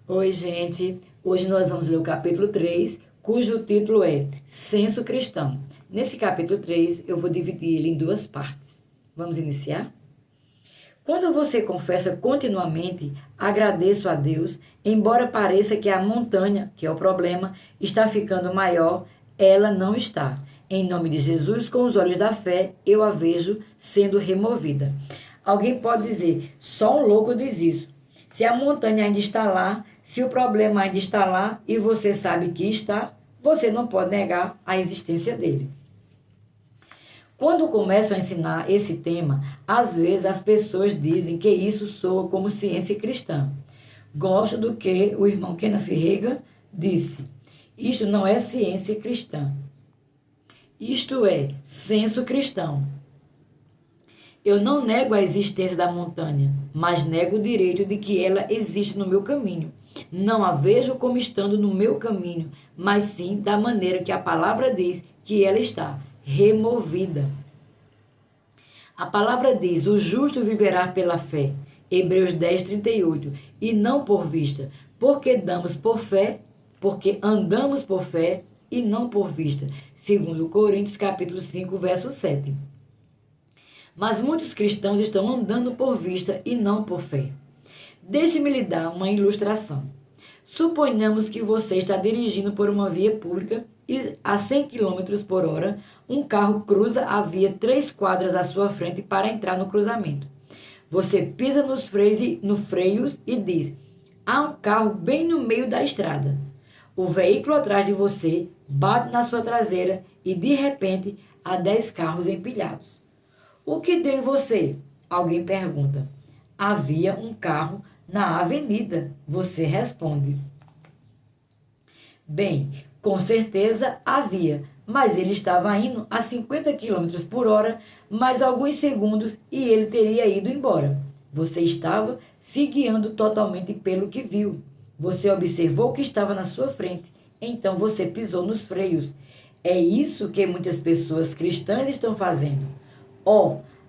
Oi, gente. Hoje nós vamos ler o capítulo 3, cujo título é Senso Cristão. Nesse capítulo 3, eu vou dividir ele em duas partes. Vamos iniciar? Quando você confessa continuamente, agradeço a Deus, embora pareça que a montanha, que é o problema, está ficando maior, ela não está. Em nome de Jesus, com os olhos da fé, eu a vejo sendo removida. Alguém pode dizer, só um louco diz isso. Se a montanha ainda está lá, se o problema ainda está lá e você sabe que está, você não pode negar a existência dele. Quando começo a ensinar esse tema, às vezes as pessoas dizem que isso soa como ciência cristã. Gosto do que o irmão Kenneth Reagan disse. Isto não é ciência cristã. Isto é senso cristão. Eu não nego a existência da montanha, mas nego o direito de que ela existe no meu caminho. Não a vejo como estando no meu caminho, mas sim da maneira que a palavra diz que ela está, removida. A palavra diz, o justo viverá pela fé. Hebreus 10, 38. E não por vista, porque andamos por fé e não por vista. Segundo Coríntios capítulo 5, verso 7. Mas muitos cristãos estão andando por vista e não por fé. Deixe-me lhe dar uma ilustração. Suponhamos que você está dirigindo por uma via pública e a 100 km por hora, um carro cruza a via 3 quadras à sua frente para entrar no cruzamento. Você pisa nos freios e diz, há um carro bem no meio da estrada. O veículo atrás de você bate na sua traseira e, de repente, há 10 carros empilhados. O que deu em você? Alguém pergunta. Havia um carro na avenida. Você responde. Bem, com certeza havia, mas ele estava indo a 50 km por hora, mais alguns segundos e ele teria ido embora. Você estava se guiando totalmente pelo que viu. Você observou o que estava na sua frente, então você pisou nos freios. É isso que muitas pessoas cristãs estão fazendo.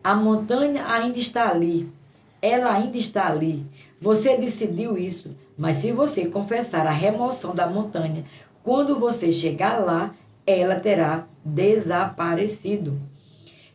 A montanha ainda está ali. Ela ainda está ali. Você decidiu isso, mas se você confessar a remoção da montanha, quando você chegar lá, ela terá desaparecido.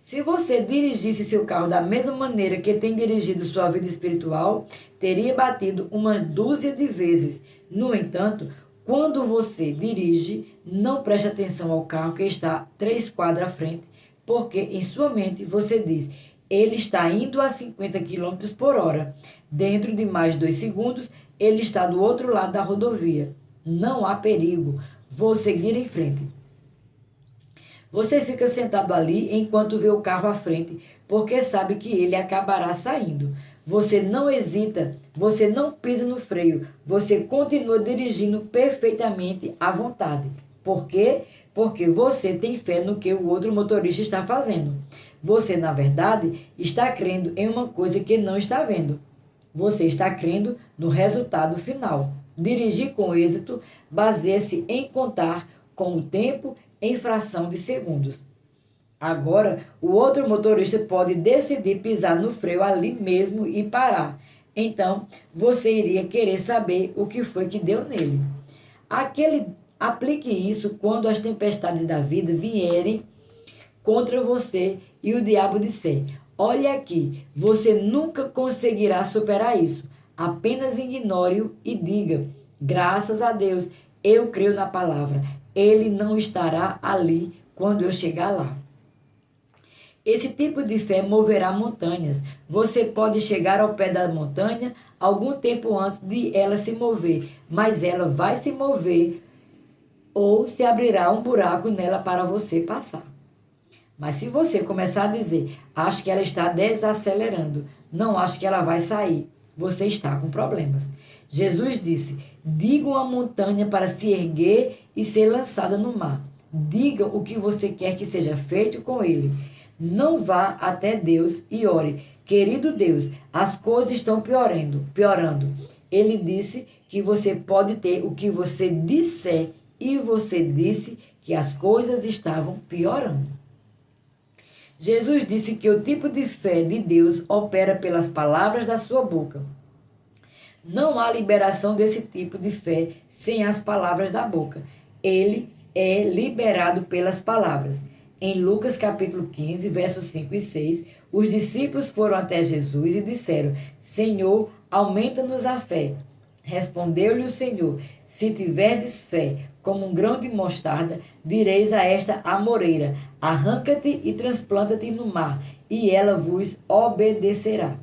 Se você dirigisse seu carro da mesma maneira que tem dirigido sua vida espiritual, teria batido uma dúzia de vezes. No entanto, quando você dirige, não preste atenção ao carro que está 3 quadras à frente, porque em sua mente você diz, ele está indo a 50 km por hora. Dentro de mais 2 segundos, ele está do outro lado da rodovia. Não há perigo. Vou seguir em frente. Você fica sentado ali enquanto vê o carro à frente, porque sabe que ele acabará saindo. Você não hesita, você não pisa no freio, você continua dirigindo perfeitamente à vontade. Por quê? Porque você tem fé no que o outro motorista está fazendo. Você, na verdade, está crendo em uma coisa que não está vendo. Você está crendo no resultado final. Dirigir com êxito baseia-se em contar com o tempo em fração de segundos. Agora, o outro motorista pode decidir pisar no freio ali mesmo e parar. Então, você iria querer saber o que foi que deu nele. Aplique isso quando as tempestades da vida vierem contra você e o diabo disser, olha aqui, você nunca conseguirá superar isso. Apenas ignore-o e diga, graças a Deus, eu creio na palavra. Ele não estará ali quando eu chegar lá. Esse tipo de fé moverá montanhas. Você pode chegar ao pé da montanha algum tempo antes de ela se mover, mas ela vai se mover ou se abrirá um buraco nela para você passar. Mas se você começar a dizer, acho que ela está desacelerando, não acho que ela vai sair, você está com problemas. Jesus disse, digam à montanha para se erguer e ser lançada no mar. Diga o que você quer que seja feito com ele. Não vá até Deus e ore, querido Deus, as coisas estão piorando. Ele disse que você pode ter o que você disser e você disse que as coisas estavam piorando. Jesus disse que o tipo de fé de Deus opera pelas palavras da sua boca. Não há liberação desse tipo de fé sem as palavras da boca. Ele é liberado pelas palavras. Em Lucas capítulo 15, versos 5 e 6, os discípulos foram até Jesus e disseram: Senhor, aumenta-nos a fé. Respondeu-lhe o Senhor: Se tiverdes fé como um grão de mostarda, direis a esta amoreira: arranca-te e transplanta-te no mar, e ela vos obedecerá.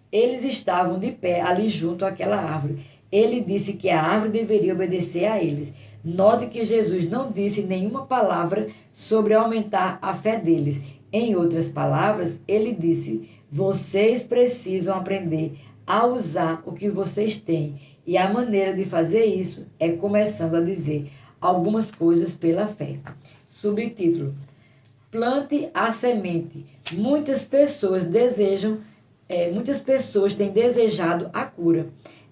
Eles estavam de pé ali junto àquela árvore. Ele disse que a árvore deveria obedecer a eles. Note que Jesus não disse nenhuma palavra sobre aumentar a fé deles. Em outras palavras, ele disse: vocês precisam aprender a usar o que vocês têm. E a maneira de fazer isso é começando a dizer algumas coisas pela fé. Subtítulo: Plante a semente. Muitas pessoas têm desejado a cura.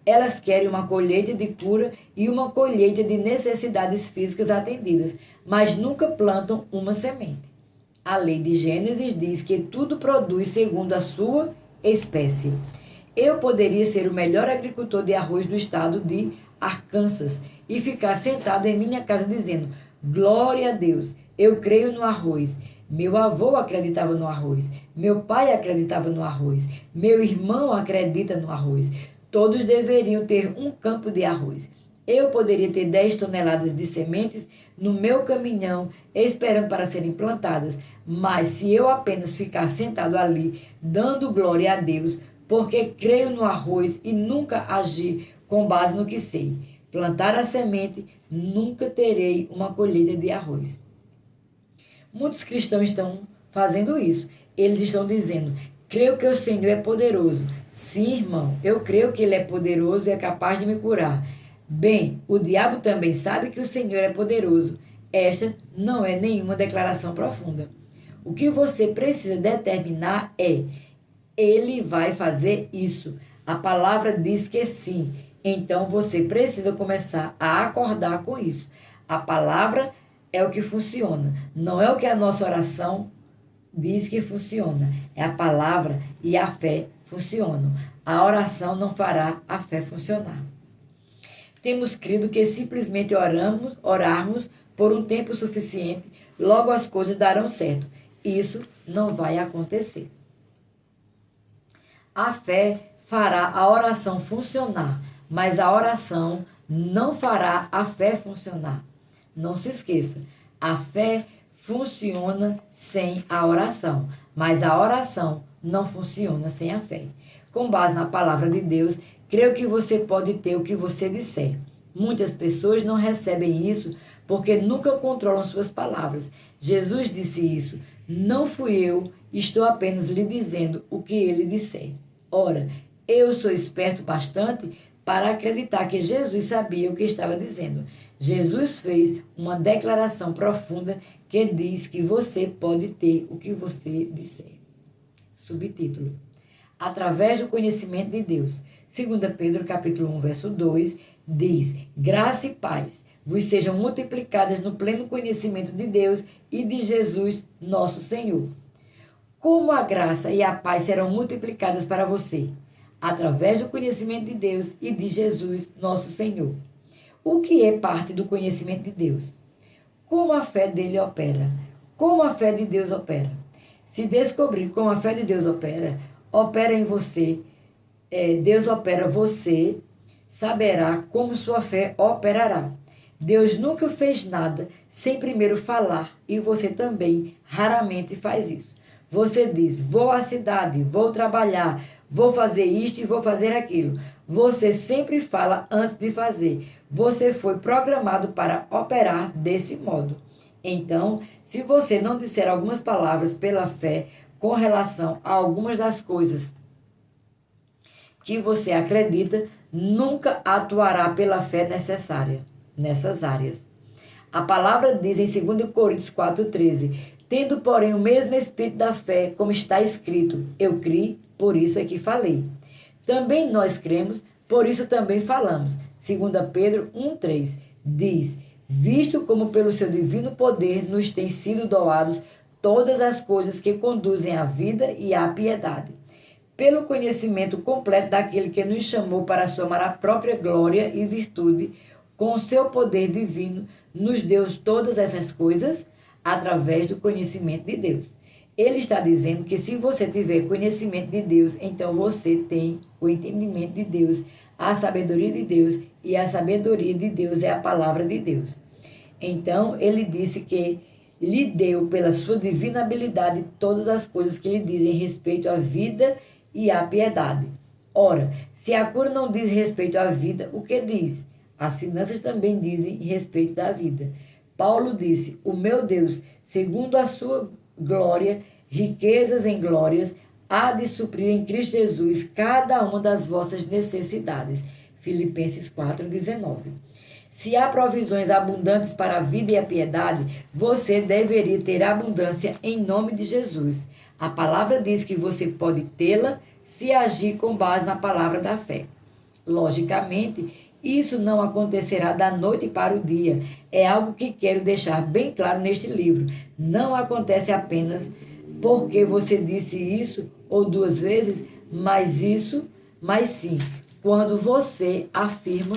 Elas querem uma colheita de cura e uma colheita de necessidades físicas atendidas, mas nunca plantam uma semente. A lei de Gênesis diz que tudo produz segundo a sua espécie. Eu poderia ser o melhor agricultor de arroz do estado de Arkansas e ficar sentado em minha casa dizendo: glória a Deus, eu creio no arroz. Meu avô acreditava no arroz. Meu pai acreditava no arroz. Meu irmão acredita no arroz. Todos deveriam ter um campo de arroz. Eu poderia ter 10 toneladas de sementes no meu caminhão esperando para serem plantadas. Mas se eu apenas ficar sentado ali, dando glória a Deus, porque creio no arroz e nunca agir com base no que sei, plantar a semente, nunca terei uma colheita de arroz. Muitos cristãos estão fazendo isso. Eles estão dizendo: creio que o Senhor é poderoso. Sim, irmão, eu creio que Ele é poderoso e é capaz de me curar. Bem, o diabo também sabe que o Senhor é poderoso. Esta não é nenhuma declaração profunda. O que você precisa determinar é: Ele vai fazer isso. A palavra diz que sim. Então você precisa começar a acordar com isso. A palavra é o que funciona. Não é o que a nossa oração diz que funciona. É a palavra e a fé funcionam. A oração não fará a fé funcionar. Temos crido que simplesmente orarmos por um tempo suficiente, logo as coisas darão certo. Isso não vai acontecer. A fé fará a oração funcionar, mas a oração não fará a fé funcionar. Não se esqueça, a fé funciona sem a oração, mas a oração não funciona sem a fé. Com base na palavra de Deus, creio que você pode ter o que você disser. Muitas pessoas não recebem isso porque nunca controlam suas palavras. Jesus disse isso: não fui eu, estou apenas lhe dizendo o que ele disser. Ora, eu sou esperto bastante para acreditar que Jesus sabia o que estava dizendo. Jesus fez uma declaração profunda que diz que você pode ter o que você disser. Subtítulo: Através do conhecimento de Deus. 2 Pedro capítulo 1, verso 2, diz: graça e paz vos sejam multiplicadas no pleno conhecimento de Deus e de Jesus, nosso Senhor. Como a graça e a paz serão multiplicadas para você? Através do conhecimento de Deus e de Jesus, nosso Senhor. O que é parte do conhecimento de Deus? Como a fé dele opera? Como a fé de Deus opera? Se descobrir como a fé de Deus opera em você, Deus opera você, saberá como sua fé operará. Deus nunca fez nada sem primeiro falar e você também raramente faz isso. Você diz: vou à cidade, vou trabalhar, vou fazer isto e vou fazer aquilo. Você sempre fala antes de fazer. Você foi programado para operar desse modo. Então, se você não disser algumas palavras pela fé com relação a algumas das coisas que você acredita, nunca atuará pela fé necessária nessas áreas. A palavra diz em 2 Coríntios 4,13: tendo, porém, o mesmo espírito da fé, como está escrito: eu criei, por isso é que falei. Também nós cremos, por isso também falamos. 2 Pedro 1,3 diz: visto como pelo seu divino poder nos têm sido doados todas as coisas que conduzem à vida e à piedade. pelo conhecimento completo daquele que nos chamou para a sua própria glória e virtude, com o seu poder divino, nos deu todas essas coisas através do conhecimento de Deus. Ele está dizendo que se você tiver conhecimento de Deus, então você tem o entendimento de Deus, a sabedoria de Deus, e a sabedoria de Deus é a palavra de Deus. Então, ele disse que lhe deu, pela sua divina habilidade, todas as coisas que lhe dizem respeito à vida e à piedade. Ora, se a cura não diz respeito à vida, o que diz? As finanças também dizem respeito da vida. Paulo disse: o meu Deus, segundo a sua glória, riquezas em glórias, há de suprir em Cristo Jesus cada uma das vossas necessidades. Filipenses 4,19. Se há provisões abundantes para a vida e a piedade, você deveria ter abundância em nome de Jesus. A palavra diz que você pode tê-la se agir com base na palavra da fé. Logicamente, isso não acontecerá da noite para o dia. É algo que quero deixar bem claro neste livro. Não acontece apenas porque você disse isso ou duas vezes, mas sim, quando você afirma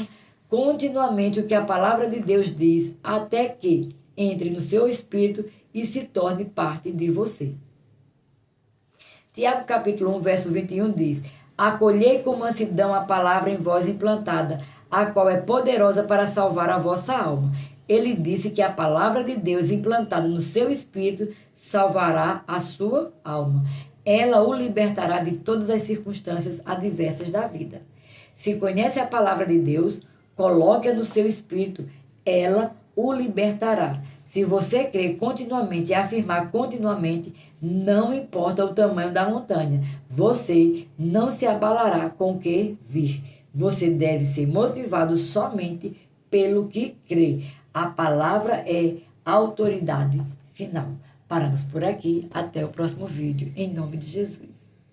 continuamente o que a palavra de Deus diz, até que entre no seu espírito e se torne parte de você. Tiago capítulo 1, verso 21 diz: acolhei com mansidão a palavra em vós implantada, a qual é poderosa para salvar a vossa alma. Ele disse que a palavra de Deus implantada no seu espírito salvará a sua alma. Ela o libertará de todas as circunstâncias adversas da vida. Se conhece a palavra de Deus, coloque-a no seu espírito, ela o libertará. Se você crer continuamente e afirmar continuamente, não importa o tamanho da montanha, você não se abalará com o que vir. Você deve ser motivado somente pelo que crê. A palavra é autoridade final. Paramos por aqui. Até o próximo vídeo. Em nome de Jesus.